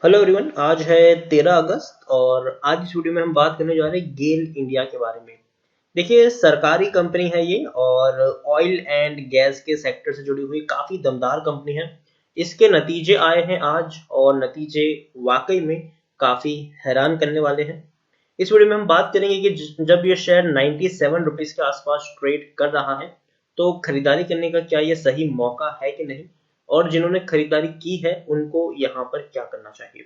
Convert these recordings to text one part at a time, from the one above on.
Hello everyone. आज है 13 अगस्त और आज इस वीडियो में हम बात करने जा रहे हैं गेल इंडिया के बारे में। देखिए, सरकारी कंपनी है ये और ऑयल एंड गैस के सेक्टर से जुड़ी हुई काफ़ी दमदार कंपनी है। इसके नतीजे आए हैं आज और नतीजे वाकई में काफ़ी हैरान करने वाले हैं। इस वीडियो में हम बात करेंगे कि जब ये शेयर 97 रुपीज़ के आसपास ट्रेड कर रहा है तो खरीदारी करने का क्या ये सही मौका है कि नहीं, और जिन्होंने खरीदारी की है उनको यहाँ पर क्या करना चाहिए।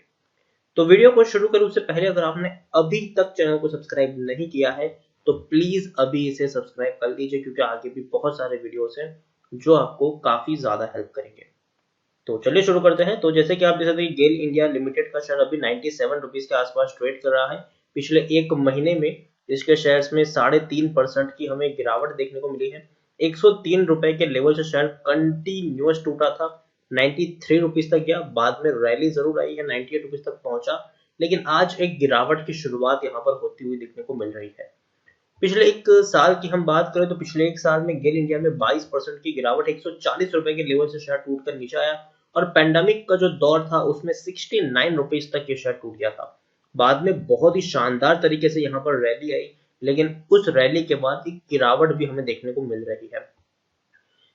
तो वीडियो को शुरू करूँ उससे पहले अगर आपने अभी तक चैनल को सब्सक्राइब नहीं किया है तो प्लीज अभी इसे सब्सक्राइब कर लीजिए, क्योंकि आगे भी बहुत सारे वीडियोस हैं जो आपको काफी ज्यादा हेल्प करेंगे। तो चलिए शुरू करते हैं। तो जैसे कि आप देख सकते हैं, गेल इंडिया लिमिटेड का शेयर अभी 97 रुपीज के आसपास ट्रेड कर रहा है। पिछले एक महीने में इसके शेयर्स में 3.5% की हमें गिरावट देखने को मिली है। 103 रुपए के लेवल से शेयर कंटिन्यूअस टूटा था, 93 रुपीज तक गया, बाद में रैली जरूर आई है, 98 रुपीज तक पहुंचा, लेकिन आज एक गिरावट की शुरुआत यहाँ पर होती हुई देखने को मिल रही है। पिछले एक साल की हम बात करें तो पिछले एक साल में गेल इंडिया में 22% की गिरावट, 140 रुपए के लेवल से शेयर टूट कर नीचे आया, और पेंडेमिक का जो दौर था उसमें 69 रुपीज तक ये शेयर टूट गया था। बाद में बहुत ही शानदार तरीके से यहाँ पर रैली आई, लेकिन उस रैली के बाद एक गिरावट भी हमें देखने को मिल रही है।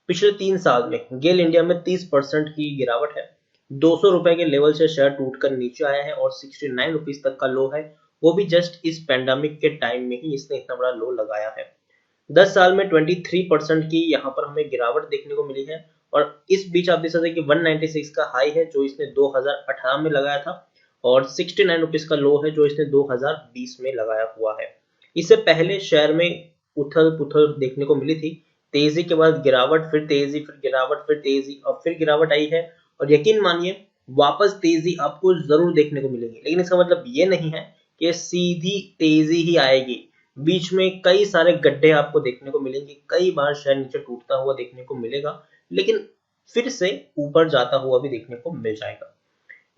पिछले 3 साल में गेल इंडिया में 30% की गिरावट है। 200 रुपए के लेवल से शेयर टूटकर नीचे आया है और 69 रुपीज तक का लो है, वो भी जस्ट इस पेंडेमिक के टाइम में ही इसने इतना बड़ा लो लगाया है। 10 साल में 23% की यहाँ पर हमें गिरावट देखने को मिली है, और इस बीच आप देख सकते हैं कि 196 का हाई है जो इसने 2018 में लगाया था, और 69 रुपीज का लो है जो इसने 2020 में लगाया हुआ है। इससे पहले शेयर में उथल पुथल देखने को मिली थी, तेजी के बाद गिरावट, फिर तेजी, फिर गिरावट, फिर तेजी, और फिर गिरावट आई है, और यकीन मानिए वापस तेजी आपको जरूर देखने को मिलेगी, लेकिन इसका मतलब ये नहीं है कि सीधी तेजी ही आएगी। बीच में कई सारे गड्ढे आपको देखने को मिलेंगे, कई बार शेयर नीचे टूटता हुआ देखने को मिलेगा, लेकिन फिर से ऊपर जाता हुआ भी देखने को मिल जाएगा।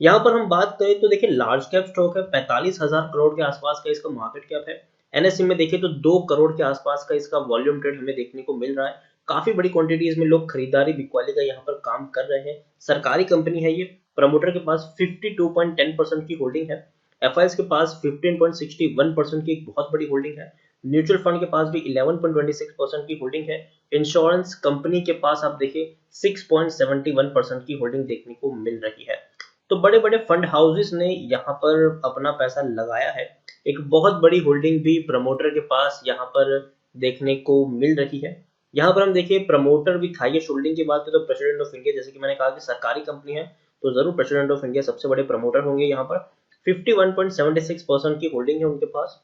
यहाँ पर हम बात करें तो देखिए, लार्ज कैप स्टॉक है, 45,000 करोड़ के आसपास का इसका मार्केट कैप है। एनएससी में देखिए तो 2 करोड़ के आसपास का इसका वॉल्यूम ट्रेड हमें देखने को मिल रहा है। काफी बड़ी क्वांटिटीज में लोग खरीदारी बिकवाली का यहाँ पर काम कर रहे हैं। सरकारी कंपनी है ये, प्रमोटर के पास 52.10% की होल्डिंग है, एफआईएस के पास 15.61% की एक बहुत बड़ी होल्डिंग है, म्यूचुअल फंड के पास भी 11.26% की होल्डिंग है, इंश्योरेंस कंपनी के पास आप देखिए 6.71% की होल्डिंग देखने को मिल रही है। तो बड़े बड़े फंड हाउसेस ने यहाँ पर अपना पैसा लगाया है। एक बहुत बड़ी होल्डिंग भी प्रमोटर के पास यहाँ पर देखने को मिल रही है। यहाँ पर हम देखिए प्रमोटर विथ हाईएस्ट होल्डिंग की बात करें तो प्रेसिडेंट ऑफ इंडिया, जैसे कि मैंने कहा कि सरकारी कंपनी है तो जरूर प्रेसिडेंट ऑफ इंडिया सबसे बड़े प्रमोटर होंगे। यहाँ पर 51.76% की होल्डिंग है उनके पास,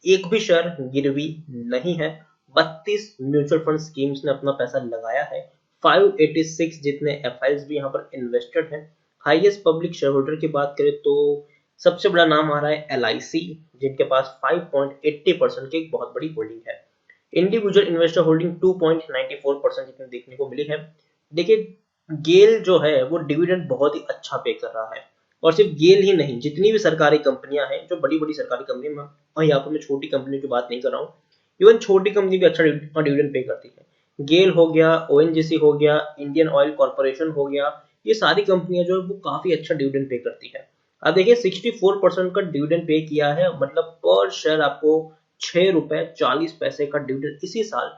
एक भी शेयर गिरवी नहीं है। 32 म्यूचुअल फंड स्कीम्स ने अपना पैसा लगाया है, 586 जितने एफआईएस भी यहाँ पर इन्वेस्टेड हैं। हाईएस्ट पब्लिक शेयर होल्डर की बात करें तो सबसे बड़ा नाम आ रहा है एलआईसी, जिनके पास 5.80% की एक बहुत बड़ी होल्डिंग है। इंडिविजुअल इन्वेस्टर होल्डिंग 2.94% जितनी देखने को मिली है। देखिए, गेल जो है वो डिविडेंड बहुत ही अच्छा पे कर रहा है, और सिर्फ गेल ही नहीं, जितनी भी सरकारी कंपनियां हैं, जो बड़ी बड़ी सरकारी कंपनी में, और यहाँ पर मैं छोटी कंपनी की बात नहीं कर रहा हूँ, इवन छोटी कंपनी भी अच्छा डिविडेंड पे करती है। गेल हो गया, ओएनजीसी हो गया, इंडियन ऑयल कॉर्पोरेशन हो गया, ये सारी कंपनियां जो है वो काफी अच्छा डिविडेंड पे करती है। अब देखिए 64% का डिविडेंड पे किया है, मतलब पर शेयर आपको 6 रुपए 40 पैसे का डिविडेंड इसी साल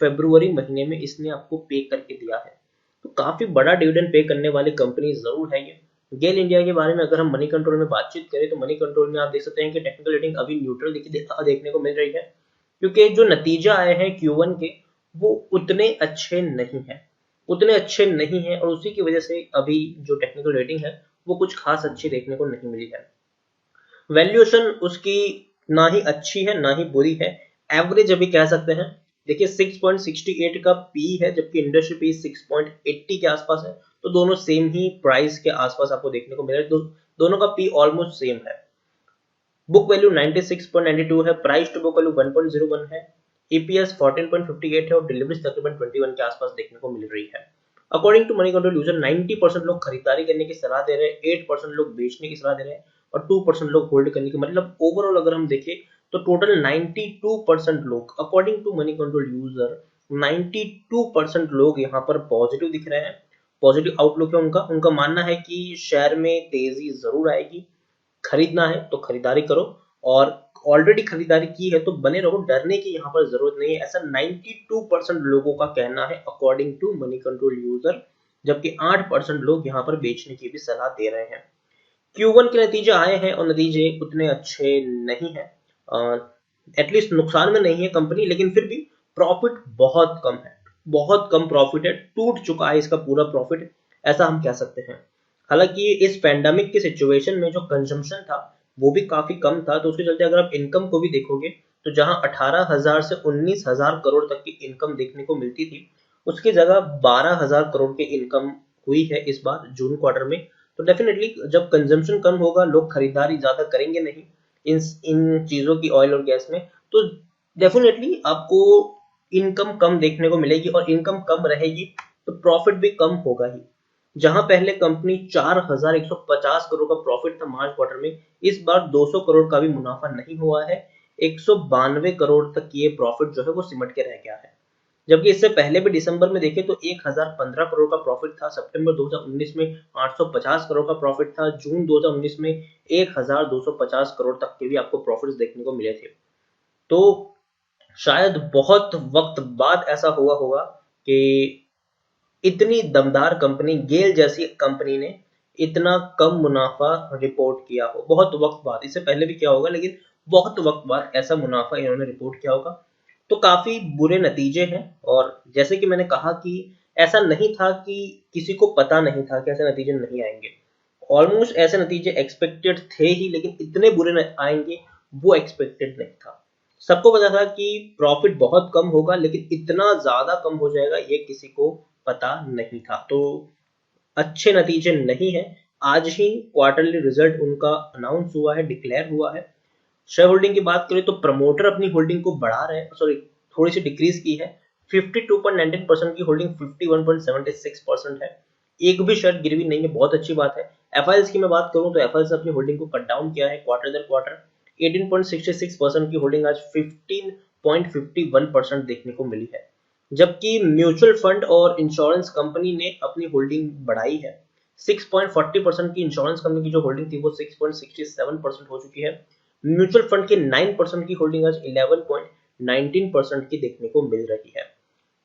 फरवरी महीने में इसने आपको पे करके दिया है। तो काफी बड़ा डिविडेंड पे करने वाली कंपनी जरूर है ये। गेल इंडिया के बारे में अगर हम मनी कंट्रोल में बातचीत करें तो मनी कंट्रोल में आप देख सकते हैं कि टेक्निकल रेटिंग अभी न्यूट्रल देखने को मिल रही है, क्योंकि जो नतीजा आए हैं Q1 के वो उतने अच्छे नहीं है, और उसी की वजह से अभी जो टेक्निकल रेटिंग है वो कुछ खास अच्छी देखने को नहीं मिली है। वैल्यूएशन उसकी ना ही अच्छी है ना ही बुरी है, एवरेज अभी कह सकते हैं। देखिए 6.68 का पी है, जबकि इंडस्ट्री पी 6.80 के आसपास है, तो दोनों सेम ही प्राइस के आसपास आपको देखने को मिल रहा है। दोनों का पी ऑलमोस्ट सेम है। बुक वैल्यू 96.92 है, प्राइस टू बुक वैल्यू 1.01 है, ईपीएस 14.58 है, और डिलीवरीज तकरीबन 21 के आसपास देखने को मिल रही है। According to Moneycontrol user 90% लोग खरीदारी करने की सलाह दे रहे हैं, 8% लोग बेचने की सलाह दे रहे हैं, और 2% लोग होल्ड करने की, मतलब ओवरऑल अगर हम देखें तो टोटल 92% लोग, according to Moneycontrol user 92% लोग यहाँ पर पॉजिटिव दिख रहे हैं, पॉजिटिव आउटलुक है उनका। उनका मानना है कि शेयर में तेजी जरूर आएगी, खरीदना है तो खरीदारी करो, और ऑलरेडी खरीदारी की है तो बने रहो, डरने की यहाँ पर जरूरत नहीं है, ऐसा 92% लोगों का कहना है according to Moneycontrol user, जबकि 8% लोग यहाँ पर बेचने की भी सलाह दे रहे हैं। Q1 के नतीजे आए हैं और नतीजे उतने अच्छे नहीं है, एटलीस्ट नुकसान में नहीं है कंपनी, लेकिन फिर भी प्रॉफिट बहुत कम है, बहुत कम प्रॉफिट है, टूट चुका है इसका पूरा प्रॉफिट, ऐसा हम कह सकते हैं। हालांकि इस पैंडेमिक की सिचुएशन में जो कंजम्पशन था वो भी काफी कम था, तो उसके चलते अगर आप इनकम को भी देखोगे तो जहां 18,000 से 19,000 करोड़ तक की इनकम देखने को मिलती थी, उसकी जगह 12,000 करोड़ की इनकम हुई है इस बार जून क्वार्टर में। तो डेफिनेटली जब कंजम्पशन कम होगा, लोग खरीदारी ज्यादा करेंगे नहीं इन इन चीजों की, ऑयल और गैस में, तो डेफिनेटली आपको इनकम कम देखने को मिलेगी, और इनकम कम रहेगी तो प्रॉफिट भी कम होगा ही। जहां पहले कंपनी 4,150 करोड़ का प्रॉफिट था मार्च क्वार्टर में, इस बार 200 करोड़ का भी मुनाफा नहीं हुआ है, 192 करोड़ तक ये प्रॉफिट जो है वो सिमट के रह गया है। जबकि इससे पहले भी दिसंबर में देखें तो 1015 करोड़ का प्रॉफिट था, सितंबर 2019 में 850 करोड़ का प्रॉफिट था, जून 2019 में 1250 करोड़ तक के भी आपको प्रॉफिट्स देखने को मिले थे। तो शायद बहुत वक्त बाद ऐसा हुआ होगा कि इतनी दमदार कंपनी गेल जैसी कंपनी ने इतना कम मुनाफा रिपोर्ट किया हो, बहुत वक्त बाद, इससे पहले भी किया होगा लेकिन बहुत वक्त बाद ऐसा मुनाफा इन्होंने रिपोर्ट किया होगा। तो काफी बुरे नतीजे हैं, और जैसे कि मैंने कहा कि ऐसा नहीं था कि किसी को पता नहीं था कि ऐसे नतीजे नहीं आएंगे, ऑलमोस्ट ऐसे नतीजे एक्सपेक्टेड थे ही, लेकिन इतने बुरे आएंगे वो एक्सपेक्टेड नहीं था। सबको पता था कि प्रॉफिट बहुत कम होगा, लेकिन इतना ज्यादा कम हो जाएगा ये किसी को पता नहीं था। तो अच्छे नतीजे नहीं है। आज ही क्वार्टरली रिजल्ट उनका अनाउंस हुआ है, डिक्लेयर हुआ है। शेयर होल्डिंग की बात करें तो प्रमोटर अपनी होल्डिंग को बढ़ा रहे हैं, सॉरी थोड़ी सी डिक्रीज की है, 52.19% की होल्डिंग 51.76% है, एक भी शेयर गिरवी नहीं है, बहुत अच्छी बात है। एफआईएल्स की मैं बात करूं तो एफआईएल्स अपनी होल्डिंग को कट डाउन किया है क्वार्टर दर क्वार्टर, 18.66% की होल्डिंग आज 15.51% देखने को मिली है। जबकि म्यूचुअल फंड और इंश्योरेंस कंपनी ने अपनी होल्डिंग बढ़ाई है, 6.40% की इंश्योरेंस कंपनी की जो होल्डिंग थी वो 6.67% हो चुकी है, म्यूचुअल फंड के 9% की होल्डिंग आज 11.19% की देखने को मिल रही है।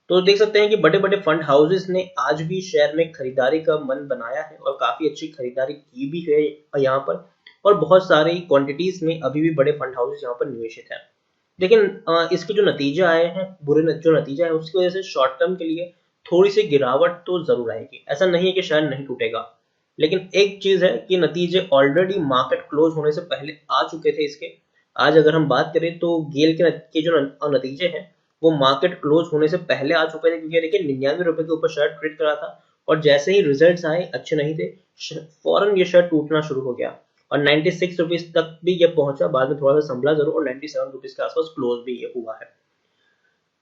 तो देख सकते हैं कि बड़े बड़े फंड हाउसेस ने आज भी शेयर में खरीदारी का मन बनाया है, और काफी अच्छी खरीदारी की भी है यहाँ पर, और बहुत सारी क्वांटिटीज में अभी भी बड़े फंड हाउसेस यहाँ पर निवेशित हैं। लेकिन इसके जो नतीजे आए हैं, जो नतीजा है उसकी वजह से शॉर्ट टर्म के लिए थोड़ी सी गिरावट तो जरूर आएगी, ऐसा नहीं है कि शेयर नहीं टूटेगा। लेकिन एक चीज है कि नतीजे ऑलरेडी मार्केट क्लोज होने से पहले आ चुके थे इसके। आज अगर हम बात करें तो गेल के जो नतीजे हैं वो मार्केट क्लोज होने से पहले आ चुके थे, क्योंकि देखिए 99 रुपए के ऊपर शेयर ट्रेड करा था, और जैसे ही रिजल्ट्स आए अच्छे नहीं थे, फौरन ये शेयर टूटना शुरू हो गया, और 96 रुपीज तक भी ये पहुंचा, बाद में थोड़ा सा संभला जरूर, और 97 रुपीज के आसपास क्लोज भी ये हुआ है।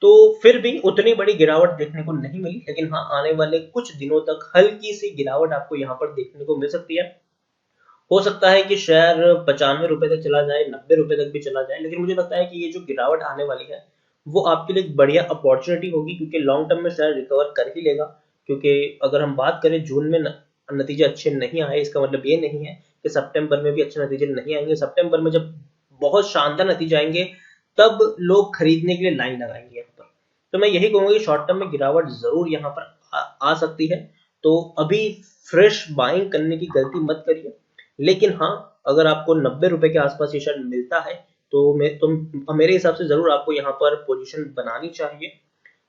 तो फिर भी उतनी बड़ी गिरावट देखने को नहीं मिली, लेकिन हाँ आने वाले कुछ दिनों तक हल्की सी गिरावट आपको यहाँ पर देखने को मिल सकती है। हो सकता है कि शेयर 95 रुपए तक चला जाए, 90 रुपए तक भी चला जाए, लेकिन मुझे लगता है कि ये जो गिरावट आने वाली है वो आपके लिए एक बढ़िया अपॉर्चुनिटी होगी, क्योंकि लॉन्ग टर्म में शेयर रिकवर कर ही लेगा। क्योंकि अगर हम बात करें जून में नतीजे अच्छे नहीं आए, इसका मतलब ये नहीं है कि सितंबर में भी अच्छे नतीजे नहीं आएंगे। सितंबर में जब बहुत शानदार नतीजे आएंगे तब लोग खरीदने के लिए लाइन लगाएंगे यहाँ पर। तो मैं यही कहूंगा कि शॉर्ट टर्म में गिरावट जरूर यहाँ पर आ सकती है, तो अभी फ्रेश बाइंग करने की गलती मत करिए। लेकिन हाँ, अगर आपको 90 रुपए के आसपास ये शेयर मिलता है तो मेरे हिसाब से जरूर आपको यहाँ पर पोजीशन बनानी चाहिए।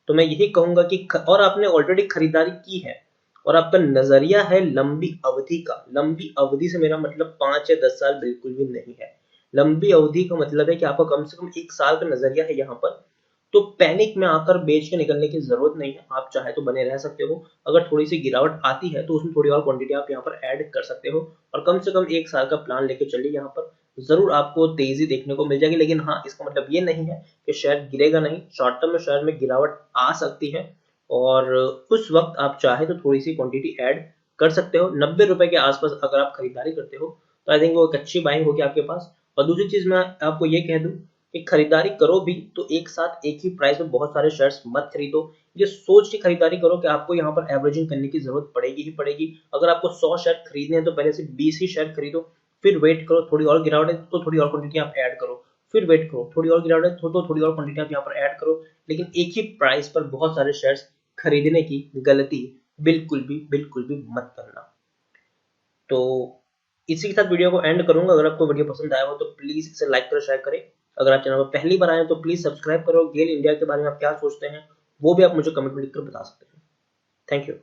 तो मैं यही कहूंगा कि और आपने ऑलरेडी खरीदारी की है और आपका नजरिया है लंबी अवधि का, लंबी अवधि से मेरा मतलब 5 या 10 साल बिल्कुल भी नहीं है, लंबी अवधि का मतलब है कि आपका कम से कम 1 साल का नजरिया है यहाँ पर, तो पैनिक में आकर बेच के निकलने की जरूरत नहीं है। आप चाहे तो बने रह सकते हो, अगर थोड़ी सी गिरावट आती है तो उसमें थोड़ी और क्वांटिटी आप यहाँ पर ऐड कर सकते हो, और कम से कम 1 साल का प्लान लेके चलिए, यहाँ पर जरूर आपको तेजी देखने को मिल जाएगी। लेकिन हाँ, इसका मतलब ये नहीं है कि शेयर गिरेगा नहीं, शॉर्ट टर्म में शेयर में गिरावट आ सकती है, और उस वक्त आप चाहे तो थोड़ी सी क्वांटिटी ऐड कर सकते हो। 90 रुपए के आसपास अगर आप खरीदारी करते हो तो आई थिंक वो एक अच्छी बाइंग होगी आपके पास। और दूसरी चीज मैं आपको ये कह दूं एक खरीदारी करो भी तो एक साथ एक ही प्राइस में बहुत सारे शेयर्स मत खरीदो। ये सोच के खरीदारी करो कि आपको यहाँ पर एवरेजिंग करने की जरूरत पड़ेगी ही पड़ेगी। अगर आपको 100 शेयर खरीदने हैं तो पहले से 20 ही शेयर खरीदो, फिर वेट करो, थोड़ी और गिरावट है तो थोड़ी और क्वांटिटी आप ऐड करो, फिर वेट करो, थोड़ी और गिरावट है तो थोड़ी और क्वांटिटी आप यहाँ पर ऐड करो। लेकिन एक ही प्राइस पर बहुत सारे शेयर्स खरीदने की गलती बिल्कुल भी मत करना। तो इसी के साथ वीडियो को एंड करूंगा। अगर आपको वीडियो पसंद आया हो तो प्लीज इसे लाइक करो, शेयर करें। अगर आप चैनल पर पहली बार आए हैं तो प्लीज सब्सक्राइब करो। गेल इंडिया के बारे में आप क्या सोचते हैं वो भी आप मुझे कमेंट में लिखकर बता सकते हैं। Thank you.